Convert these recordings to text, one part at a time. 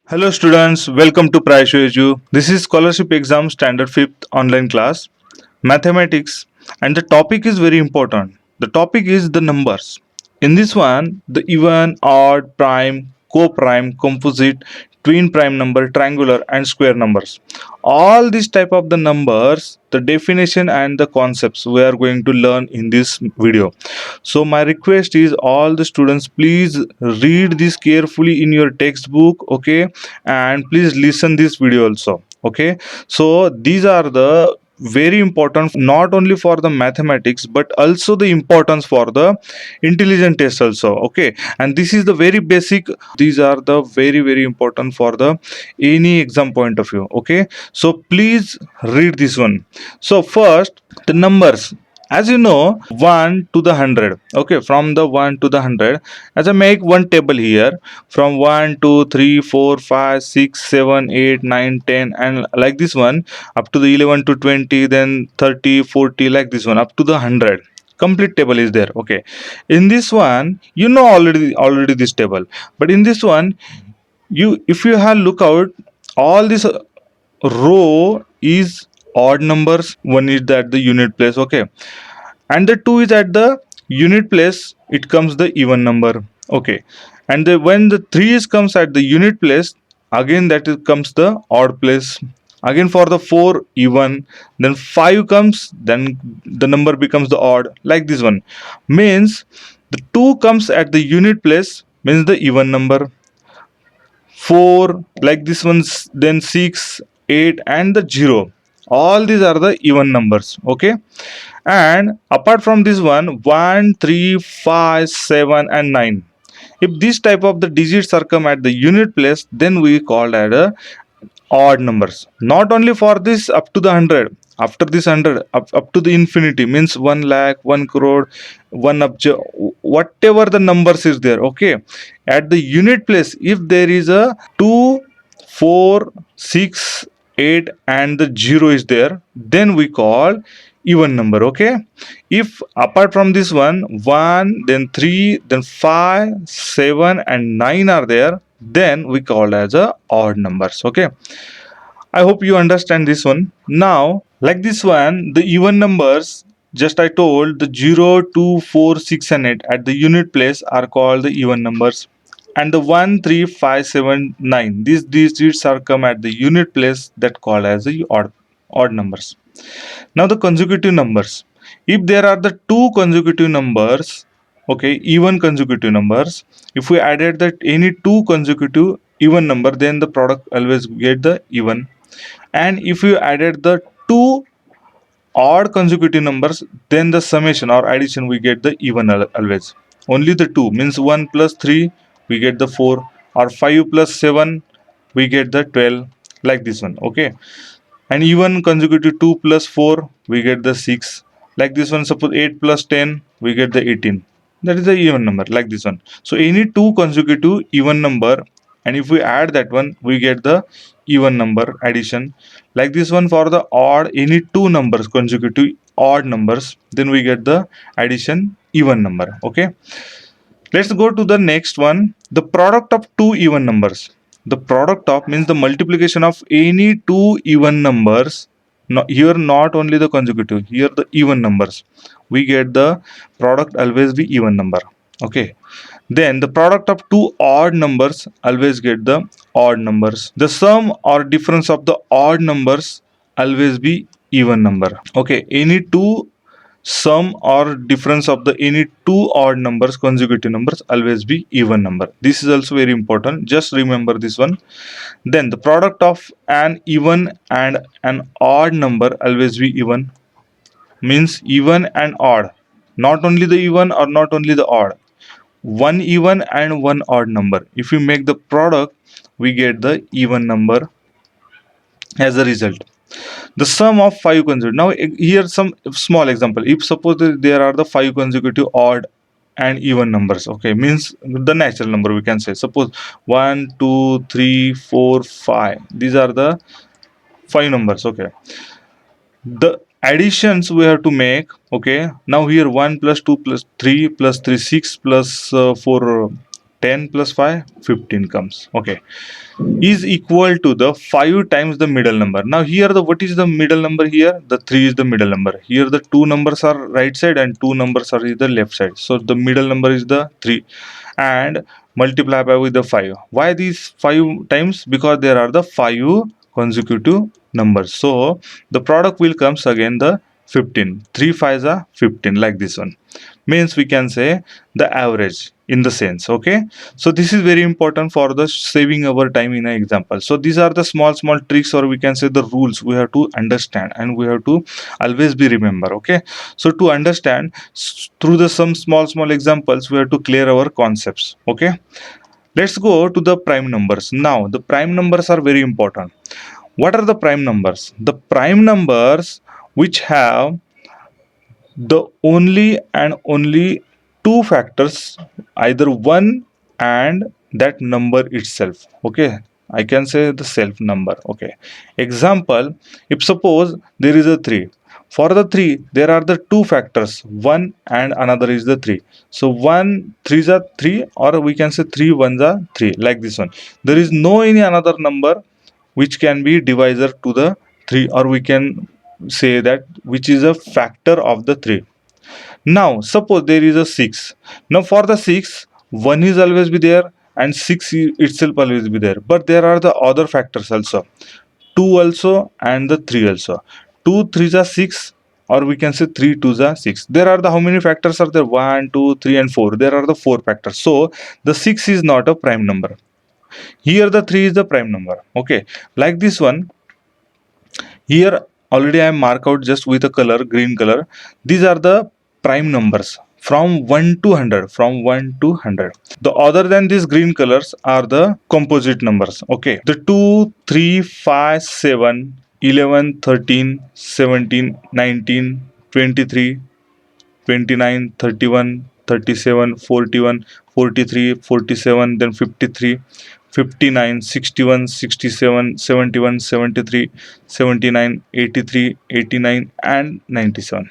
Hello students, welcome to Praishu Edu. This is scholarship exam standard 5th online class, mathematics, and the topic is very important. The topic is the numbers. In this one, the even, odd, prime, co-prime, composite, twin prime number, triangular, and square numbers. All these type of the numbers, the definition and the concepts we are going to learn in this video. So my request is all the students please read this carefully in your textbook, okay, and please listen this video also, okay. So these are the very important not only for the mathematics but also the importance for the intelligent test also, okay. And this is the very basic, these are the very important for the any exam point of view, okay. So please read this one. So first, the numbers, as you know, 1 to the 100, okay, from the 1 to the 100, as I make one table here, from 1 2 3 4 5 6 7 8 9 10, and like this one up to the 11 to 20, then 30 40, like this one up to the 100. Complete table is there, okay. In this one, you know already this table, but in this one, you if you have look out, all this row is odd numbers, one is at the unit place, okay, and the 2 is at the unit place, it comes the even number, okay. And when the 3 is comes at the unit place, again that is comes the odd place. Again for the 4 even, then 5 comes, then the number becomes the odd, like this one. Means the 2 comes at the unit place, means the even number. 4, like this one's, then 6 8 and the 0, all these are the even numbers, okay. And apart from this one, 3 5 7 and 9, if this type of the digits are come at the unit place, then we call that a odd numbers. Not only for this up to the 100, after this 100 up to the infinity, means 1 lakh, 1 crore, 1 abj, whatever the numbers is there, okay. At the unit place, if there is a 2 4 6 8 and the 0 is there, then we call even number, okay. If apart from this one, then 3, then 5 7 and 9 are there, then we call as a odd numbers, okay. I hope you understand this one. Now, like this one, the even numbers, just I told the 0 2 4 6 and 8 at the unit place are called the even numbers. And the 1 3 5 7 9, these digits are come at the unit place, that called as the odd numbers. Now the consecutive numbers. If there are the two consecutive numbers, okay, even consecutive numbers, if we added that any two consecutive even number, then the product always get the even. And if you added the two odd consecutive numbers, then the summation or addition we get the even always. Only the two, means 1 plus 3 we get the 4, or 5 plus 7 we get the 12, like this one, okay. And even consecutive 2 plus 4 we get the 6, like this one. Suppose 8 plus 10 we get the 18, that is the even number, like this one. So any two consecutive even number, and if we add that one, we get the even number addition, like this one. For the odd, any two numbers consecutive odd numbers, then we get the addition even number, okay. Let's go to the next one, the product of two even numbers. The product of means the multiplication of any two even numbers. No, here not only the consecutive, here the even numbers. We get the product always be even number. Okay. Then the product of two odd numbers always get the odd numbers. The sum or difference of the odd numbers always be even number. Okay. Any two sum or difference of the any two odd numbers consecutive numbers always be even number. This is also very important, just remember this one. Then the product of an even and an odd number always be even, means even and odd, not only the even or not only the odd, one even and one odd number, if you make the product, we get the even number as a result. The sum of five consecutive. Now here some small example. If suppose there are the five consecutive odd and even numbers, okay, means the natural number we can say. Suppose 1 2 3 4 5, these are the five numbers, okay. The additions we have to make, okay. Now here 1 plus 2 plus 3 plus 3 6 plus 4 10 plus 5, 15 comes. Okay, is equal to the 5 times the middle number. Now here the what is the middle number here? The 3 is the middle number. Here the two numbers are right side and two numbers are the left side. So the middle number is the 3 and multiply by with the 5. Why these 5 times? Because there are the 5 consecutive numbers. So the product will comes again the 15. 3 5s are 15 like this one. Means we can say the average in the sense. Okay, so this is very important for the saving our time in an example. So these are the small tricks, or we can say the rules we have to understand and we have to always be remember. Okay, so to understand through the some small examples we have to clear our concepts. Okay, let's go to the prime numbers. Now the prime numbers are very important. What are the prime numbers? The prime numbers which have the only and only two factors, either one and that number itself. Okay, I can say the self number. Okay, example, if suppose there is a 3, for the 3 there are the two factors, one and another is the 3. So 1 3s are 3, or we can say 3 1s are 3, like this one. There is no any another number which can be divisor to the 3, or we can say that which is a factor of the 3. Now suppose there is a 6. Now for the 6, 1 is always be there and 6 itself always be there, but there are the other factors also, 2 also and the 3 also. 2 3s are 6, or we can say 3 2s are 6. There are the how many factors are there? 1 2 3 and 4. There are the 4 factors. So the 6 is not a prime number. Here the 3 is the prime number. Okay, like this one. Here already I mark out just with a color, green color. These are the prime numbers from 1 to 100. From 1 to 100. The other than these green colors are the composite numbers. Okay, the 2 3 5 7 11 13 17 19 23 29 31 37 41 43 47, then 53 59 61 67 71 73 79 83 89 and 97.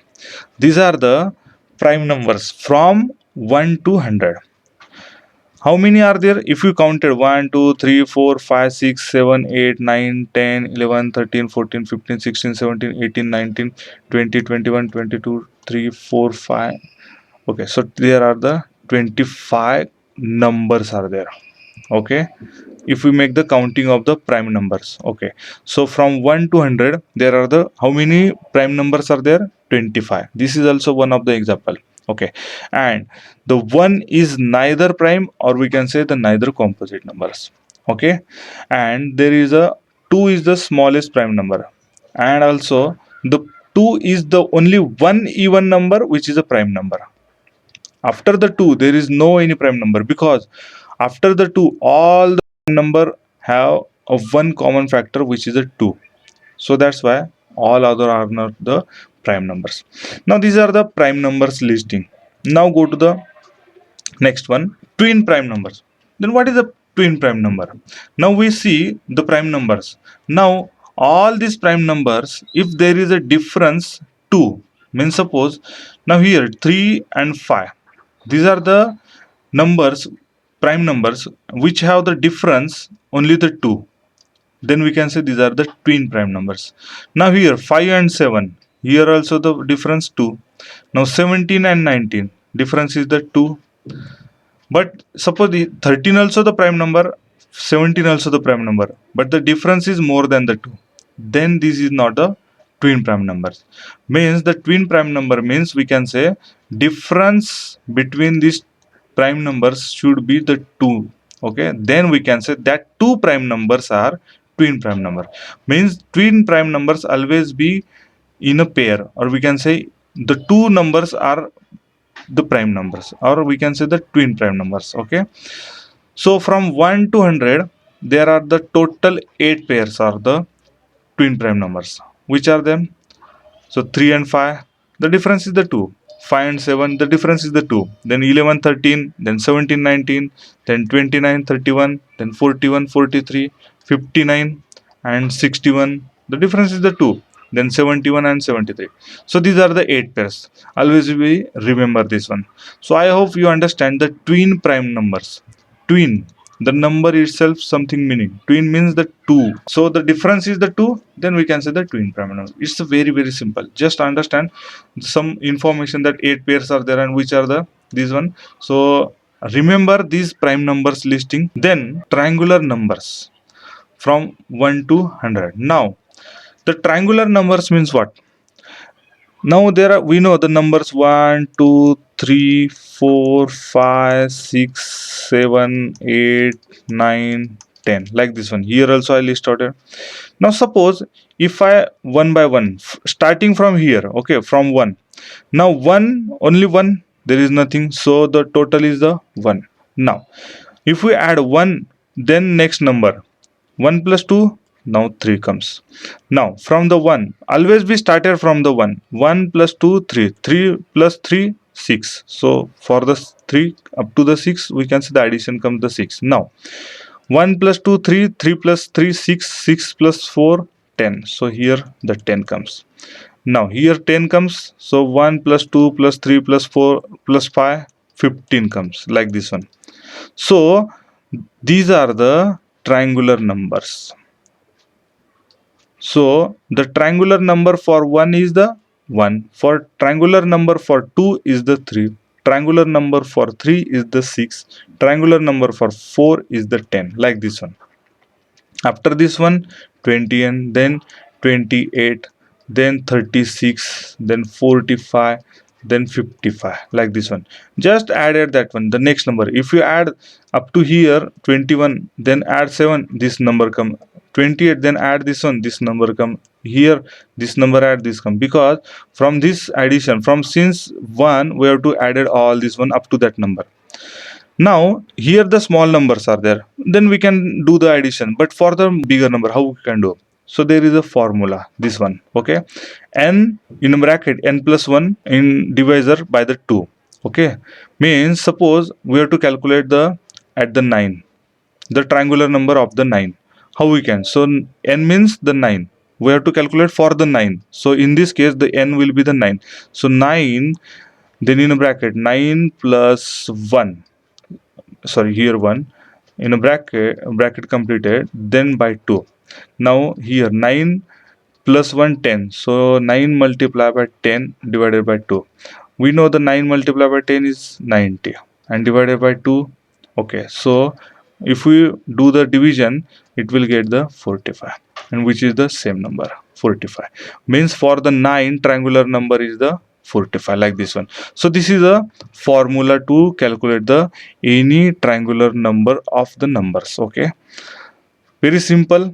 These are the prime numbers from 1 to 100. How many are there? If you counted 1, 2, 3, 4, 5, 6, 7, 8, 9, 10, 11, 13, 14, 15, 16, 17, 18, 19, 20, 21, 22, 3, 4, 5. Okay, so there are the 25 numbers are there. Okay, if we make the counting of the prime numbers. Okay, so from 1 to 100 there are the how many prime numbers are there? 25. This is also one of the example. Okay, and the 1 is neither prime, or we can say the neither composite numbers. Okay, and there is a 2 is the smallest prime number, and also the 2 is the only one even number which is a prime number. After the 2 there is no any prime number, because after the 2 all the prime number have a one common factor which is a 2. So that's why all other are not the prime numbers. Now these are the prime numbers listing. Now go to the next one, twin prime numbers. Then what is a twin prime number? Now we see the prime numbers. Now all these prime numbers, if there is a difference 2, means suppose now here 3 and 5, these are the numbers, prime numbers which have the difference only the 2, then we can say these are the twin prime numbers. Now here 5 and 7, here also the difference 2. Now 17 and 19, difference is the 2. But suppose the 13 also the prime number, 17 also the prime number, but the difference is more than the 2. Then this is not a twin prime numbers. Means the twin prime number means we can say difference between these prime numbers should be the 2. Okay, then we can say that two prime numbers are twin prime number. Means twin prime numbers always be in a pair, or we can say the two numbers are the prime numbers, or we can say the twin prime numbers. Okay, so from 1 to 100 there are the total 8 pairs are the twin prime numbers. Which are them? So 3 and 5, the difference is the 2. 5 and 7, the difference is the 2. Then 11 13, then 17 19, then 29 31, then 41 43, 59 and 61, the difference is the 2. Then 71 and 73. So these are the 8 pairs. Always we remember this one. So I hope you understand the twin prime numbers. twin. The number itself something meaning. Twin means the two. So the difference is the two, then we can say the twin prime number. It's very simple. Just understand some information that 8 pairs are there and which are the this one. So remember these prime numbers listing. Then triangular numbers from 1 to 100. Now the triangular numbers means what? Now there are, we know the numbers 1, 2, 3, 4, 5, 6, 7, 8, 9, 10. Like this one. Here also I list out it. Now suppose if I one by one, starting from here, okay, from 1. Now 1, only 1, there is nothing. So the total is the 1. Now if we add 1, then next number 1 plus 2, now 3 comes. Now from the 1, always we started from the 1. 1 plus 2, 3. 3 plus 3, 6. So for the 3 up to the 6, we can see the addition comes the 6. Now 1 plus 2, 3. 3 plus 3, 6. 6 plus 4, 10. So here the 10 comes. Now here 10 comes. So 1 plus 2 plus 3 plus 4 plus 5, 15 comes. Like this one. So these are the triangular numbers. So the triangular number for 1 is the 1. For triangular number for 2 is the 3. Triangular number for 3 is the 6. Triangular number for 4 is the 10. Like this one. After this one, 20, and then 28, then 36, then 45, then 55. Like this one. Just added that one, the next number. If you add up to here 21, then add 7, this number come. 28, then add this one, this number come. Here this number add this come, because from this addition, from since 1 we have to added all this one up to that number. Now here the small numbers are there, then we can do the addition. But for the bigger number, how we can do? So there is a formula, this one, okay. N in bracket n plus 1 in divisor by the 2, okay. Means suppose we have to calculate the at the 9, the triangular number of the 9. How we can? So n means the 9. We have to calculate for the 9. So in this case the n will be the 9. So 9, then in a bracket 9 plus 1, sorry, here 1 in a bracket completed, then by 2. Now here 9 plus 1, 10. So 9 multiplied by 10 divided by 2. We know the 9 multiplied by 10 is 90 and divided by 2. Okay, so if we do the division, it will get the 45, and which is the same number 45. Means for the 9, triangular number is the 45, like this one. So this is a formula to calculate the any triangular number of the numbers, okay. Very simple.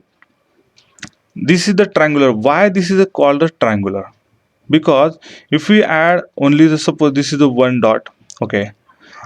This is the triangular. Why this is called a triangular? Because if we add only the, suppose this is the one dot, okay.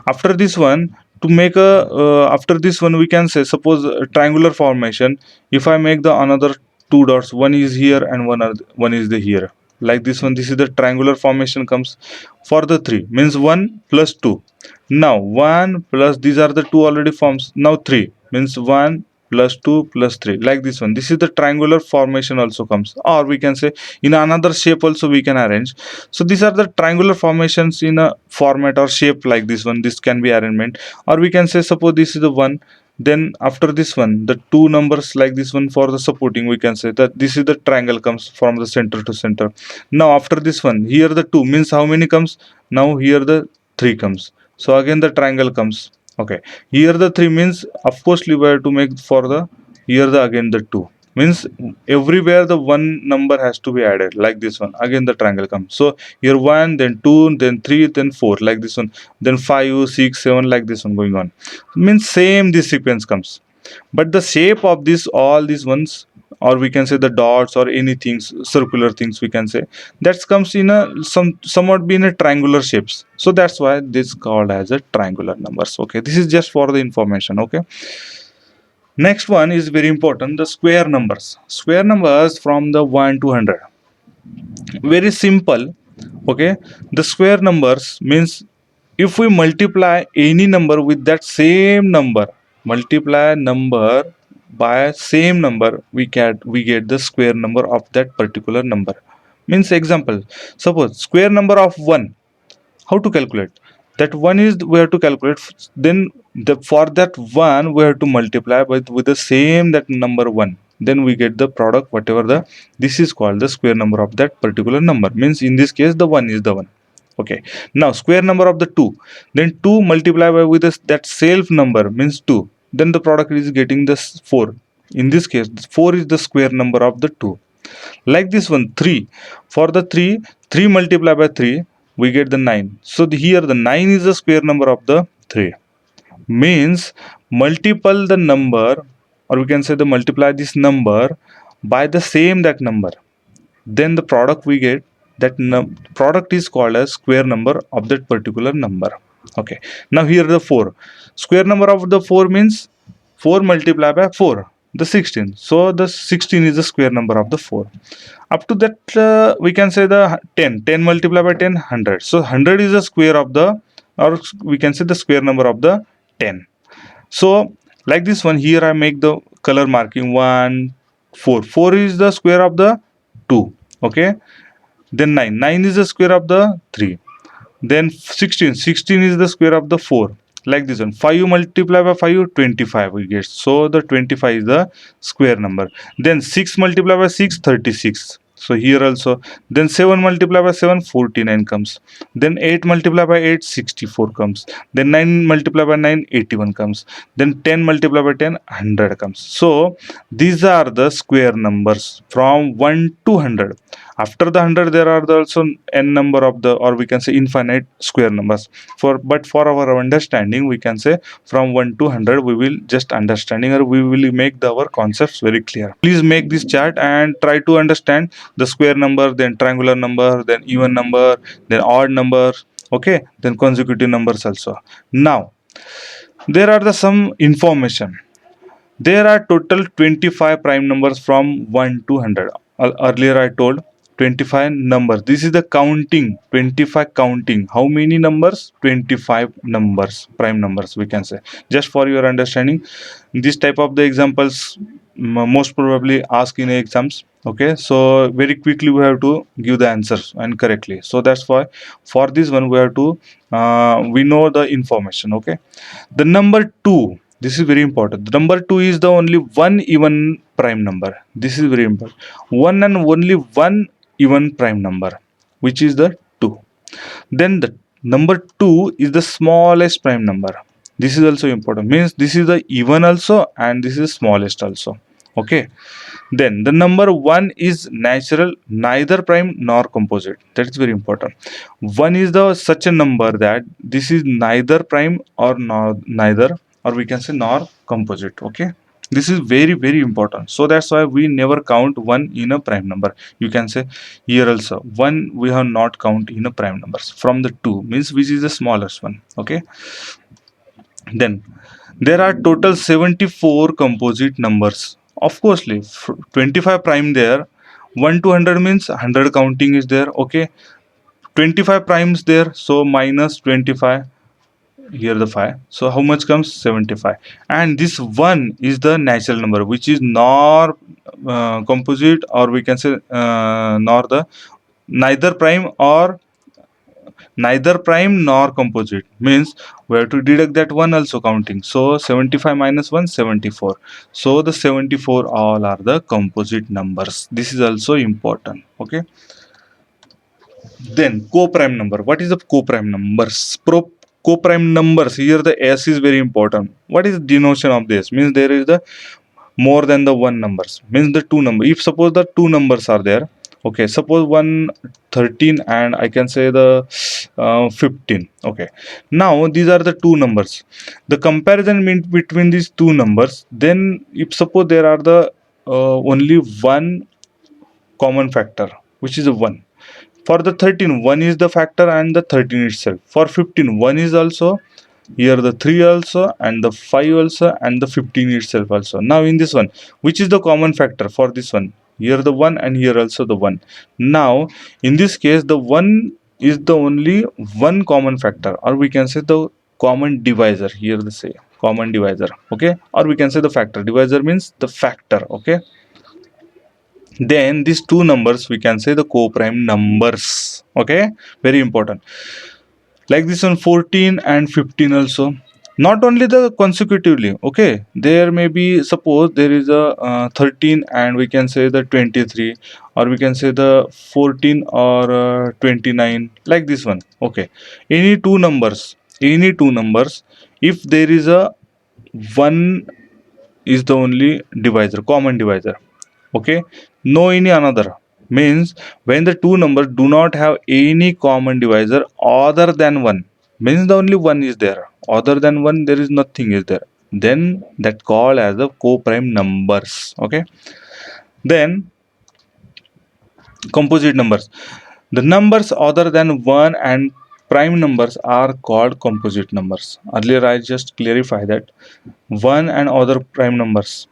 After this one, to make a after this one, we can say, suppose a triangular formation. If I make the another two dots, one is here and one is the here, like this one. This is the triangular formation comes for the 3, means 1 plus 2. Now 1 plus, these are the two already forms. Now 3 means 1 plus 2 plus 3, like this one. This is the triangular formation also comes, or we can say in another shape also we can arrange. So these are the triangular formations in a format or shape like this one. This can be arrangement, or we can say, suppose this is the 1, then after this one the two numbers like this one for the supporting, we can say that this is the triangle comes from the center to center. Now after this one, here the 2 means how many comes? Now here the 3 comes, so again the triangle comes, okay. Here the 3 means, of course, we have to make for the, here the again the 2, means everywhere the one number has to be added, like this one. Again the triangle comes. So here 1, then 2, then 3, then 4, like this one, then 5, 6, 7, like this one going on. Means same this sequence comes, but the shape of this, all these ones, or we can say the dots or anything circular things, we can say that comes in a somewhat be in a triangular shapes. So that's why this called as a triangular numbers, okay. This is just for the information, okay. Next one is very important, the square numbers. Square numbers from the 1 to 100, very simple, okay. The square numbers means if we multiply any number with that same number, multiply number by same number, we get the square number of that particular number. Means example, suppose square number of 1, how to calculate? That one is we have to calculate. Then for that one we have to multiply with the same that number one. Then we get the product, whatever this is called the square number of that particular number. Means in this case the one is the one. Okay. Now square number of the two. Then two multiply by with that self number means two. Then the product is getting this four. In this case, four is the square number of the two. Like this one, 3. For the 3, 3 multiplied by 3, we get the 9. So here the 9 is the square number of the 3. Means multiple the number, or we can say the multiply this number by the same that number. Then the product we get, that product is called as square number of that particular number. Okay. Now here the 4. Square number of the 4 means 4 multiplied by 4, the 16. So the 16 is the square number of the 4. Up to that we can say the 10. 10 multiplied by 10, 100. So 100 is the square of the, or we can say the square number of the 10. So like this one, here I make the color marking 1, 4. 4 is the square of the 2. Okay. Then 9. 9 is the square of the 3. Then 16. 16 is the square of the 4. Like this one. 5 multiplied by 5, 25 we get. So the 25 is the square number. Then 6 multiplied by 6, 36. So here also. Then 7 multiplied by 7, 49 comes. Then 8 multiplied by 8, 64 comes. Then 9 multiplied by 9, 81 comes. Then 10 multiplied by 10, 100 comes. So these are the square numbers from 1 to 100. After the 100 there are also n number of the, or we can say infinite square numbers. But for our understanding we can say from 1 to 100 we will just understanding, or we will make our concepts very clear. Please make this chart and try to understand the square number, then triangular number, then even number, then odd number. Okay, then consecutive numbers also. Now there are the some information. There are total 25 prime numbers from 1 to 100. Earlier I told 25 numbers. This is the counting, 25 counting. How many numbers? 25 numbers, prime numbers we can say. Just for your understanding, this type of the examples most probably ask in exams. Okay, so very quickly we have to give the answers and correctly. So that's why for this one we have to we know the information. Okay, the number 2, this is very important. The number 2 is the only one even prime number. This is very important. One and only one even prime number, which is the 2. Then the number 2 is the smallest prime number. This is also important. Means this is the even also and this is smallest also. Okay. Then the number 1 is natural, neither prime nor composite. That is very important. 1 is the such a number that this is neither prime or nor neither, or we can say nor composite. Okay. This is very important. So that's why we never count 1 in a prime number. You can say here also 1 we have not count in a prime numbers from the 2, means which is the smallest one. Okay. Then there are total 74 composite numbers. Of course, 25 prime there. 1 to 100 means 100 counting is there. Okay. 25 primes there. So minus 25. Here the 5. So how much comes? 75. And this 1 is the natural number, which is nor composite, or we can say nor the neither prime or neither prime nor composite, means we have to deduct that one also counting. So 75 minus 1, 74. So the 74 all are the composite numbers. This is also important. Okay. Then co-prime number. What is the co-prime numbers? Co-prime numbers. Here the S is very important. What is the denotation of this? Means there is the more than the one numbers. Means the two number. If suppose the two numbers are there. Okay. Suppose 1 13 and I can say the 15. Okay. Now these are the two numbers. The comparison between these two numbers. Then if suppose there are the only one common factor, which is a 1. For the 13, 1 is the factor and the 13 itself. For 15, 1 is also, here the 3 also, and the 5 also, and the 15 itself also. Now in this one, which is the common factor for this one? Here the 1 and here also the 1. Now in this case, the 1 is the only one common factor, or we can say the common divisor. Here they say common divisor. Okay, or we can say the factor. Divisor means the factor. Okay. Then these two numbers we can say the co-prime numbers. Okay, very important. like this one 14 and 15 also, not only the consecutively. Okay, there may be, suppose there is a 13 and we can say the 23, or we can say the 14 or 29, like this one. Okay, any two numbers, if there is a one is the only divisor, common divisor. Okay, no any another, means when the two numbers do not have any common divisor other than one, means the only one is there, other than one there is nothing is there, then that called as the co-prime numbers. Okay, then composite numbers, the numbers other than one and prime numbers are called composite numbers. Earlier I just clarify that one and other prime numbers,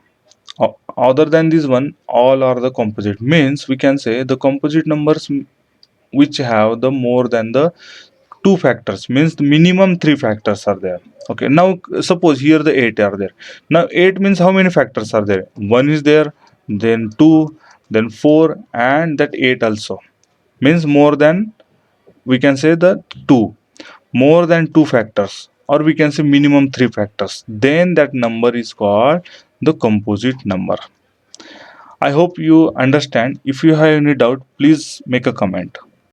other than this one, all are the composite, means we can say the composite numbers which have the more than the two factors, means the minimum three factors are there. Okay, now suppose here the 8 are there. Now 8 means how many factors are there? One is there, then two, then four, and that 8 also, means more than, we can say the two, more than two factors, or we can say minimum three factors, then that number is called the composite number. I hope you understand. If you have any doubt, please make a comment.